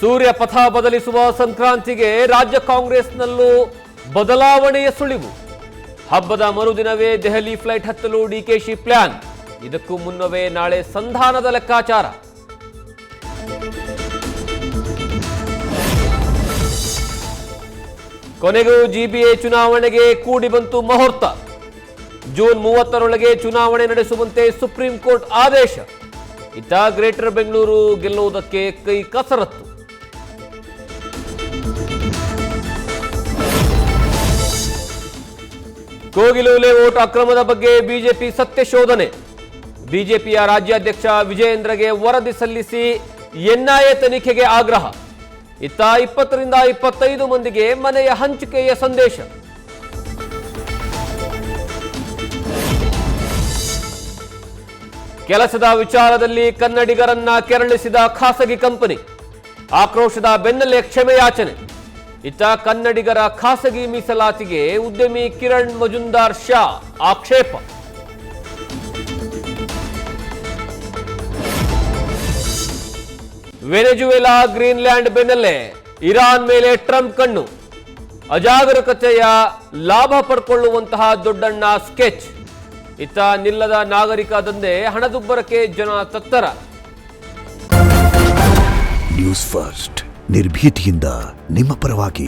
ಸೂರ್ಯ ಪಥ ಬದಲಿಸುವ ಸಂಕ್ರಾಂತಿಗೆ ರಾಜ್ಯ ಕಾಂಗ್ರೆಸ್ನಲ್ಲೂ ಬದಲಾವಣೆಯ ಸುಳಿವು. ಹಬ್ಬದ ಮರುದಿನವೇ ದೆಹಲಿ ಫ್ಲೈಟ್ ಹತ್ತಲು ಡಿಕೆಶಿ ಪ್ಲಾನ್. ಇದಕ್ಕೂ ಮುನ್ನವೇ ನಾಳೆ ಸಂಧಾನದ ಲೆಕ್ಕಾಚಾರ. ಕೊನೆಗೂ ಜಿಬಿಎ ಚುನಾವಣೆಗೆ ಕೂಡಿ ಬಂತು ಮುಹೂರ್ತ. ಜೂನ್ 30ರೊಳಗೆ ಚುನಾವಣೆ ನಡೆಸುವಂತೆ ಸುಪ್ರೀಂ ಕೋರ್ಟ್ ಆದೇಶ. ಇತ್ತ ಗ್ರೇಟರ್ ಬೆಂಗಳೂರು ಗೆಲ್ಲುವುದಕ್ಕೆ ಕೈ ಕಸರತ್ತು. ಕೋಗಿಲು ಲೇಔಟ್ ಅಕ್ರಮದ ಬಗ್ಗೆ ಬಿಜೆಪಿ ಸತ್ಯ ಶೋಧನೆ. ಬಿಜೆಪಿಯ ರಾಜ್ಯಾಧ್ಯಕ್ಷ ವಿಜಯೇಂದ್ರಗೆ ವರದಿ ಸಲ್ಲಿಸಿ ಎನ್ಐಎ ತನಿಖೆಗೆ ಆಗ್ರಹ. ಇತ್ತ 20ರಿಂದ 25 ಮಂದಿಗೆ ಮನೆಯ ಹಂಚಿಕೆಯ ಸಂದೇಶ. ಕೆಲಸದ ವಿಚಾರದಲ್ಲಿ ಕನ್ನಡಿಗರನ್ನ ಕೆರಳಿಸಿದ ಖಾಸಗಿ ಕಂಪನಿ. ಆಕ್ರೋಶದ ಬೆನ್ನಲ್ಲೇ ಕ್ಷಮೆಯಾಚನೆ. ಇತ್ತ ಕನ್ನಡಿಗರ ಖಾಸಗಿ ಮೀಸಲಾತಿಗೆ ಉದ್ಯಮಿ ಕಿರಣ್ ಮಜುಂದಾರ್ ಶಾ ಆಕ್ಷೇಪ. ವೆನೆಜುವೆಲಾ ಗ್ರೀನ್ಲ್ಯಾಂಡ್ ಬೆನ್ನಲ್ಲೇ ಇರಾನ್ ಮೇಲೆ ಟ್ರಂಪ್ ಕಣ್ಣು. ಅಜಾಗರೂಕತೆಯ ಲಾಭ ಪಡ್ಕೊಳ್ಳುವಂತಹ ದೊಡ್ಡಣ್ಣ ಸ್ಕೆಚ್. ಇತ್ತ ನಿಲ್ಲದ ನಾಗರಿಕ ದಂಧೆ, ಹಣದುಬ್ಬರಕ್ಕೆ ಜನ ತತ್ತರ. ನ್ಯೂಸ್ ಫಸ್ಟ್ ನಿರ್ಭೀತಿಯಿಂದ ನಿಮ್ಮ ಪರವಾಗಿ.